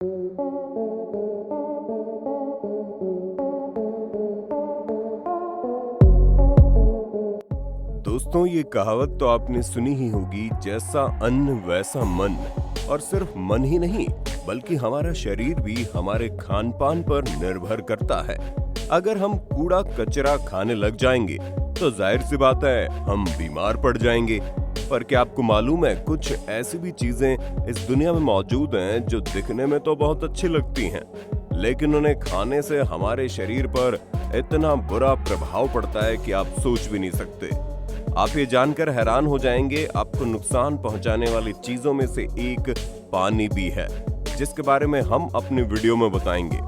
दोस्तों, ये कहावत तो आपने सुनी ही होगी, जैसा अन्न वैसा मन। और सिर्फ मन ही नहीं, बल्कि हमारा शरीर भी हमारे खान पान पर निर्भर करता है। अगर हम कूड़ा कचरा खाने लग जाएंगे तो जाहिर सी बात है हम बीमार पड़ जाएंगे। पर क्या आपको मालूम है, कुछ ऐसी भी चीजें इस दुनिया में मौजूद हैं जो दिखने में तो बहुत अच्छी लगती हैं, लेकिन उन्हें खाने से हमारे शरीर पर इतना बुरा प्रभाव पड़ता है कि आप सोच भी नहीं सकते। आप ये जानकर हैरान हो जाएंगे, आपको नुकसान पहुंचाने वाली चीजों में से एक पानी भी है, जिसके बारे में हम अपनी वीडियो में बताएंगे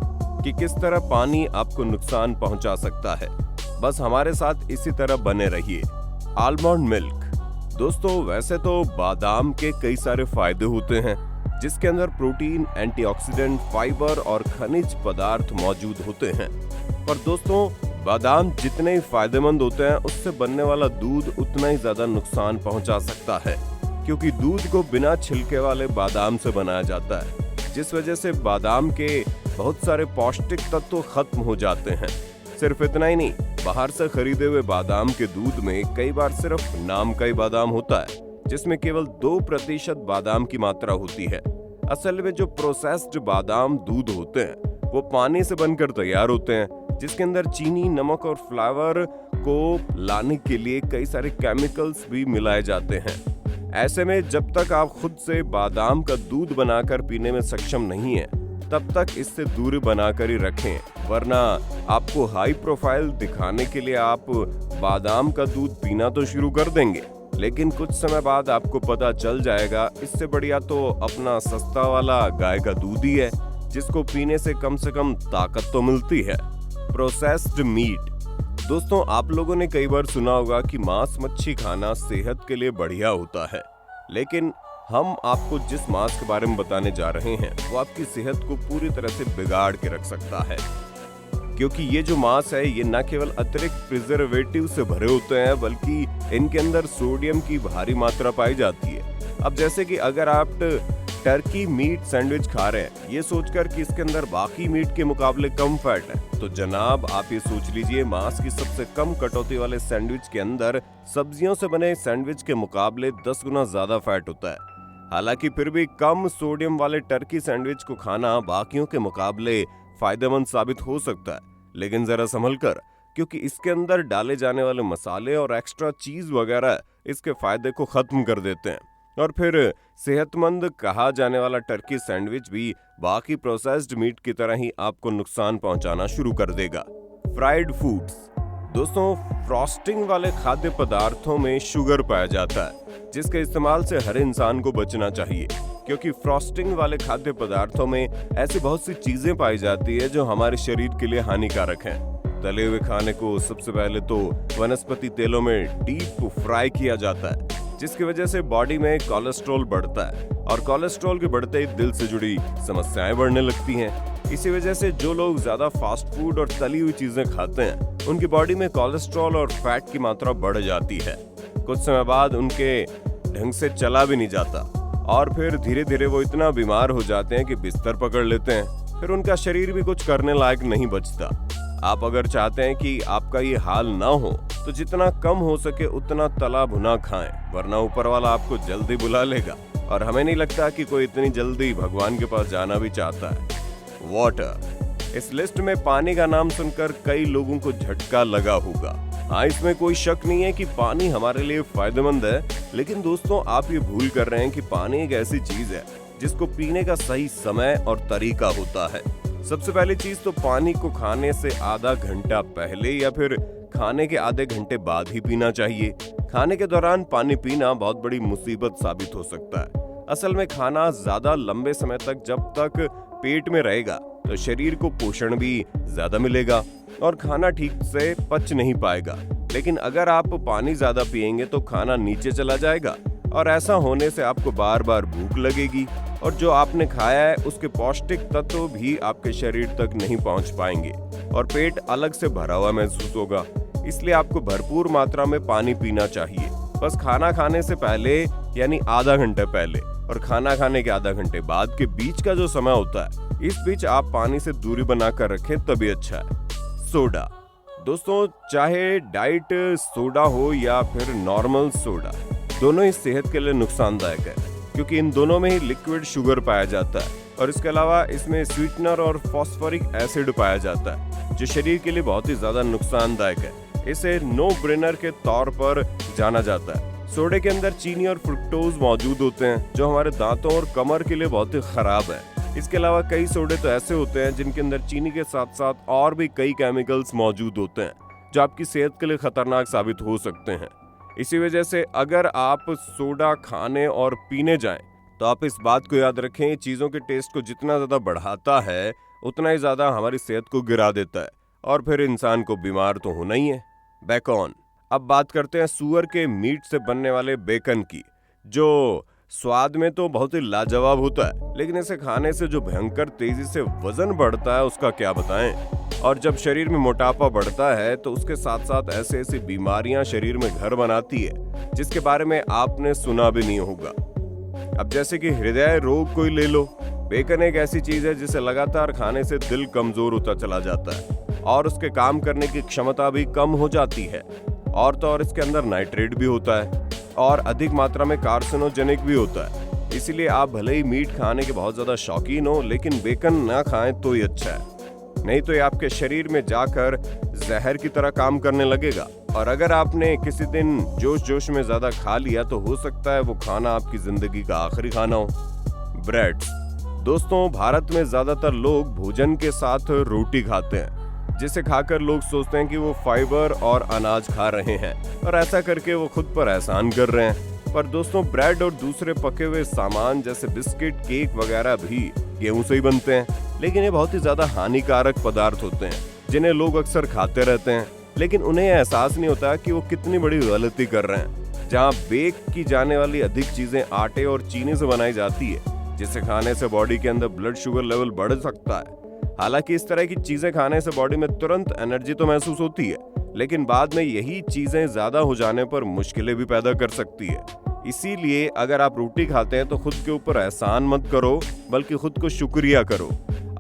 कि किस तरह पानी आपको नुकसान पहुंचा सकता है। बस हमारे साथ इसी तरह बने रहिए। Almond milk. दोस्तों, वैसे तो बादाम के कई सारे फायदे होते हैं, जिसके अंदर प्रोटीन, एंटीऑक्सीडेंट, फाइबर और खनिज पदार्थ मौजूद होते हैं। पर दोस्तों, बादाम जितने ही फायदेमंद होते हैं, उससे बनने वाला दूध उतना ही ज्यादा नुकसान पहुंचा सकता है, क्योंकि दूध को बिना छिलके वाले बादाम से बनाया जाता है, जिस वजह से बादाम के बहुत सारे पौष्टिक तत्व खत्म हो जाते हैं। सिर्फ इतना ही नहीं, बाहर से खरीदे हुए बादाम के दूध में कई बार सिर्फ नाम का ही बादाम होता है, जिसमें केवल 2% बादाम की मात्रा होती है। असल में जो प्रोसेस्ड बादाम दूध होते हैं वो पानी से बनकर तैयार होते हैं, जिसके अंदर चीनी, नमक और फ्लेवर को लाने के लिए कई सारे केमिकल्स भी मिलाए जाते हैं। ऐसे में जब तक आप खुद से बादाम का दूध बनाकर पीने में सक्षम नहीं है, तब तक इससे दूरी बनाकर ही रखें, वरना आपको हाई प्रोफाइल दिखाने के लिए आप बादाम का दूध पीना तो शुरू कर देंगे, लेकिन कुछ समय बाद आपको पता चल जाएगा इससे बढ़िया तो अपना सस्ता वाला गाय का दूध ही है, जिसको पीने से कम ताकत तो मिलती है। Processed meat. दोस्तों, आप लोगों ने कई बार सुना होगा कि मांस मच्छी खाना सेहत के लिए बढ़िया होता है, लेकिन हम आपको जिस मांस के बारे में बताने जा रहे हैं वो आपकी सेहत को पूरी तरह से बिगाड़ के रख सकता है, क्योंकि ये जो मांस है ये न केवल अतिरिक्त प्रिजर्वेटिव से भरे होते हैं, बल्कि इनके अंदर सोडियम की भारी मात्रा पाई जाती है। अब जैसे कि अगर आप टर्की मीट सैंडविच खा रहे हैं ये सोचकर कि इसके अंदर बाकी मीट के मुकाबले कम फैट है, तो जनाब आप ये सोच लीजिए, मांस की सबसे कम कटौती वाले सैंडविच के अंदर सब्जियों से बने सैंडविच के मुकाबले 10 गुना ज्यादा फैट होता है। हालांकि फिर भी कम सोडियम वाले टर्की सैंडविच को खाना बाकियों के मुकाबले फायदेमंद साबित हो सकता है, लेकिन जरा संभल कर, क्योंकि इसके अंदर डाले जाने वाले मसाले और एक्स्ट्रा चीज वगैरह इसके फायदे को खत्म कर देते हैं, और फिर सेहतमंद कहा जाने वाला टर्की सैंडविच भी बाकी प्रोसेस्ड मीट की तरह ही आपको नुकसान पहुंचाना शुरू कर देगा। Fried foods. दोस्तों, फ्रॉस्टिंग वाले खाद्य पदार्थों में शुगर पाया जाता है, जिसके इस्तेमाल से हर इंसान को बचना चाहिए, क्योंकि फ्रॉस्टिंग वाले खाद्य पदार्थों में ऐसी बहुत सी चीजें पाई जाती है जो हमारे शरीर के लिए हानिकारक हैं। तले हुए खाने को सबसे पहले तो वनस्पति तेलों में डीप फ्राई किया जाता है, जिसकी वजह से बॉडी में कोलेस्ट्रॉल बढ़ता है, और कोलेस्ट्रॉल के बढ़ते ही दिल से जुड़ी समस्याएं बढ़ने लगती हैं। इसी वजह से जो लोग ज्यादा फास्ट फूड और तली हुई चीजें खाते हैं, उनकी बॉडी में कोलेस्ट्रॉल और फैट की मात्रा बढ़ जाती है। कुछ समय बाद उनके ढंग से चला भी नहीं जाता, और फिर धीरे धीरे वो इतना बीमार हो जाते हैं कि बिस्तर पकड़ लेते हैं, फिर उनका शरीर भी कुछ करने लायक नहीं बचता। आप अगर चाहते हैं कि आपका ये हाल ना हो, तो जितना कम हो सके उतना तला भुना खाएं, वरना ऊपर वाला आपको जल्दी बुला लेगा, और हमें नहीं लगता कि कोई इतनी जल्दी भगवान के पास जाना भी चाहता है। वाटर। इस लिस्ट में पानी का नाम सुनकर कई लोगों को झटका लगा होगा। हाँ, इसमें कोई शक नहीं है कि पानी हमारे लिए फायदेमंद है, लेकिन दोस्तों आप ये भूल कर रहे हैं कि पानी एक ऐसी चीज है जिसको पीने का सही समय और तरीका होता है। सबसे पहली चीज तो पानी को खाने से आधा घंटा पहले या फिर खाने के आधे घंटे बाद ही पीना चाहिए। खाने के दौरान पानी पीना बहुत बड़ी मुसीबत साबित हो सकता है। असल में खाना ज्यादा लंबे समय तक जब तक पेट में रहेगा तो शरीर को पोषण भी ज्यादा मिलेगा और खाना ठीक से पच नहीं पाएगा, लेकिन अगर आप पानी ज्यादा पिएंगे तो खाना नीचे चला जाएगा, और ऐसा होने से आपको बार बार भूख लगेगी, और जो आपने खाया है उसके पौष्टिक तत्व भी आपके शरीर तक नहीं पहुंच पाएंगे, और पेट अलग से भरा हुआ महसूस होगा। इसलिए आपको भरपूर मात्रा में पानी पीना चाहिए, बस खाना खाने से पहले यानी आधा घंटे पहले, और खाना खाने के आधा घंटे बाद के बीच का जो समय होता है, इस बीच आप पानी से दूरी बनाकर रखें तभी अच्छा है। सोडा दोस्तों, चाहे डाइट सोडा हो या फिर नॉर्मल सोडा, दोनों ही सेहत के लिए नुकसानदायक है, क्योंकि इन दोनों में ही लिक्विड शुगर पाया जाता है और इसके अलावा इसमें स्वीटनर और फॉस्फोरिक एसिड पाया जाता है, जो शरीर के लिए बहुत ही ज्यादा नुकसानदायक है। इसे नो ब्रेनर के तौर पर जाना जाता है। सोडे के अंदर चीनी और फ्रुक्टोज मौजूद होते हैं, जो हमारे दांतों और कमर के लिए बहुत ही खराब है। इसके अलावा कई सोडे तो ऐसे होते हैं जिनके अंदर चीनी के साथ साथ और भी कई केमिकल्स मौजूद होते हैं, जो आपकी सेहत के लिए खतरनाक साबित हो सकते हैं। इसी वजह से अगर आप सोडा खाने और पीने जाएं, तो आप इस बात को याद रखें, चीज़ों के टेस्ट को जितना ज़्यादा बढ़ाता है, उतना ही ज़्यादा हमारी सेहत को गिरा देता है और फिर इंसान को बीमार तो होना ही है। बेकन। अब बात करते हैं सूअर के मीट से बनने वाले बेकन की, जो स्वाद में तो बहुत ही लाजवाब होता है, लेकिन इसे खाने से जो भयंकर तेजी से वजन बढ़ता है उसका क्या बताएं। और जब शरीर में मोटापा बढ़ता है तो उसके साथ साथ ऐसे ऐसी बीमारियां शरीर में घर बनाती है जिसके बारे में आपने सुना भी नहीं होगा। अब जैसे कि हृदय रोग कोई ले लो, बेकन एक ऐसी चीज है जिसे लगातार खाने से दिल कमजोर होता चला जाता है और उसके काम करने की क्षमता भी कम हो जाती है। और तो और इसके अंदर नाइट्रेट भी होता है और अधिक मात्रा में कार्सिनोजेनिक भी होता है। इसीलिए आप भले ही मीट खाने के बहुत ज्यादा शौकीन हो, लेकिन बेकन ना खाएं तो ही अच्छा है, नहीं तो ये आपके शरीर में जाकर जहर की तरह काम करने लगेगा। और अगर आपने किसी दिन जोश में ज्यादा खा लिया तो हो सकता है वो खाना आपकी जिंदगी का आखिरी खाना हो। ब्रेड्स दोस्तों, भारत में ज्यादातर लोग भोजन के साथ रोटी खाते हैं, जिसे खाकर लोग सोचते हैं कि वो फाइबर और अनाज खा रहे हैं और ऐसा करके वो खुद पर एहसान कर रहे हैं। पर दोस्तों, ब्रेड और दूसरे पके हुए सामान जैसे बिस्किट, केक वगैरह भी गेहूं से ही बनते हैं, लेकिन ये बहुत ही ज्यादा हानिकारक पदार्थ होते हैं जिन्हें लोग अक्सर खाते रहते हैं, लेकिन उन्हें एहसास नहीं होता कि वो कितनी बड़ी गलती कर रहे हैं। जहाँ बेक की जाने वाली अधिक चीजें आटे और चीनी से बनाई जाती है, जिसे खाने से बॉडी के अंदर ब्लड शुगर लेवल बढ़ सकता है। हालांकि इस तरह की चीजें खाने से बॉडी में तुरंत एनर्जी तो महसूस होती है, लेकिन बाद में यही चीजें ज्यादा हो जाने पर मुश्किलें भी पैदा कर सकती है। इसीलिए अगर आप रोटी खाते हैं तो खुद के ऊपर एहसान मत करो, बल्कि खुद को शुक्रिया करो।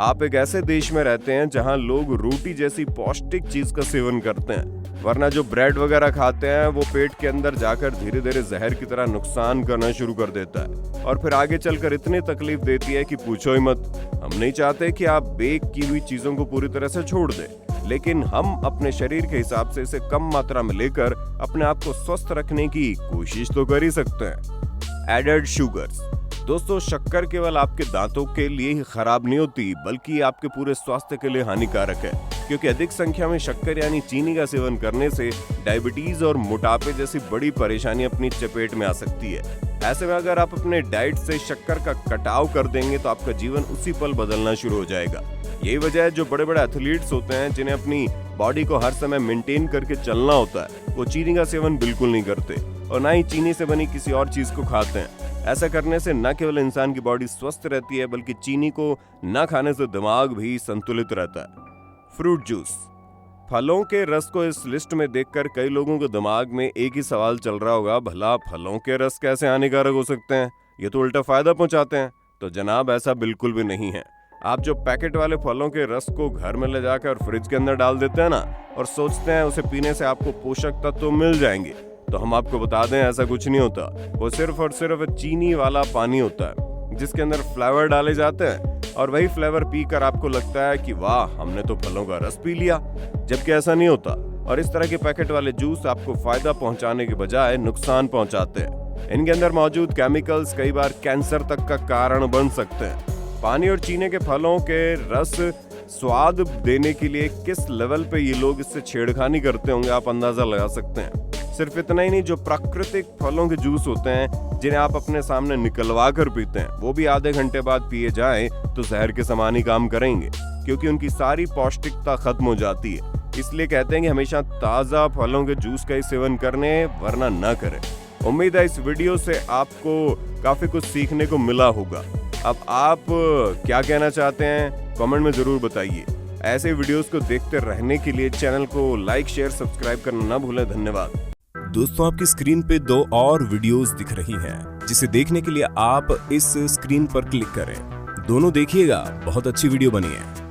आप एक ऐसे देश में रहते हैं जहां लोग रोटी जैसी पौष्टिक चीज का सेवन करते हैं, वरना जो ब्रेड वगैरह खाते हैं वो पेट के अंदर जाकर धीरे धीरे जहर की तरह नुकसान करना शुरू कर देता है और फिर आगे चलकर इतनी तकलीफ देती है कि पूछो ही मत। हम नहीं चाहते कि आप बेक की हुई चीजों को पूरी तरह से छोड़ दें, लेकिन हम अपने शरीर के हिसाब से इसे कम मात्रा में लेकर अपने आप को स्वस्थ रखने की कोशिश तो कर ही सकते हैं। एडेड शुगर्स दोस्तों, शक्कर केवल आपके दांतों के लिए ही खराब नहीं होती, बल्कि आपके पूरे स्वास्थ्य के लिए हानिकारक है, क्योंकि अधिक संख्या में शक्कर यानी चीनी का सेवन करने से डायबिटीज और मोटापे जैसी बड़ी परेशानी अपनी चपेट में आ सकती है। ऐसे में अगर आप अपने डाइट से शक्कर का कटाव कर देंगे तो आपका जीवन उसी पल बदलना शुरू हो जाएगा। यही वजह है जो बड़े बड़े एथलीट्स होते हैं, जिन्हें अपनी बॉडी को हर समय मेंटेन करके चलना होता है, वो चीनी का सेवन बिल्कुल नहीं करते और ना ही चीनी से बनी किसी और चीज को खाते हैं। ऐसा करने से न केवल इंसान की बॉडी स्वस्थ रहती है, बल्कि चीनी को न खाने से दिमाग भी संतुलित रहता है। Fruit juice. फलों के रस को इस लिस्ट में देखकर कई लोगों के दिमाग में एक ही सवाल चल रहा होगा, भला फलों के रस कैसे हानिकारक हो सकते हैं, ये तो उल्टा फायदा पहुंचाते हैं। तो जनाब, ऐसा बिल्कुल भी नहीं है। आप जो पैकेट वाले फलों के रस को घर में ले जाकर फ्रिज के अंदर डाल देते हैं ना, और सोचते हैं उसे पीने से आपको पोषक तत्व मिल जाएंगे, तो हम आपको बता दें ऐसा कुछ नहीं होता। वो सिर्फ और सिर्फ चीनी वाला पानी होता है जिसके अंदर फ्लेवर डाले जाते हैं, और वही फ्लेवर पीकर आपको लगता है कि वाह, हमने तो फलों का रस पी लिया, जबकि ऐसा नहीं होता। और इस तरह के पैकेट वाले जूस आपको फायदा पहुंचाने के बजाय नुकसान पहुंचाते हैं। इनके अंदर मौजूद केमिकल्स कई बार कैंसर तक का कारण बन सकते हैं। पानी और चीनी के फलों के रस स्वाद देने के लिए किस लेवल पे ये लोग इससे छेड़खानी करते होंगे, आप अंदाजा लगा सकते हैं। सिर्फ इतना ही नहीं, जो प्राकृतिक फलों के जूस होते हैं जिन्हें आप अपने सामने निकलवा कर पीते हैं, वो भी आधे घंटे बाद पिए जाएं तो जहर के समान ही काम करेंगे, क्योंकि उनकी सारी पौष्टिकता खत्म हो जाती है। इसलिए कहते हैं कि हमेशा ताज़ा फलों के जूस का ही सेवन करने, वरना ना करें। उम्मीद है इस वीडियो से आपको काफी कुछ सीखने को मिला होगा। अब आप क्या कहना चाहते हैं कमेंट में जरूर बताइए। ऐसे वीडियोस को देखते रहने के लिए चैनल को लाइक, शेयर, सब्सक्राइब करना ना भूलें। धन्यवाद। दोस्तों, आपकी स्क्रीन पे 2 और वीडियोस दिख रही हैं जिसे देखने के लिए आप इस स्क्रीन पर क्लिक करें। दोनों देखिएगा, बहुत अच्छी वीडियो बनी है।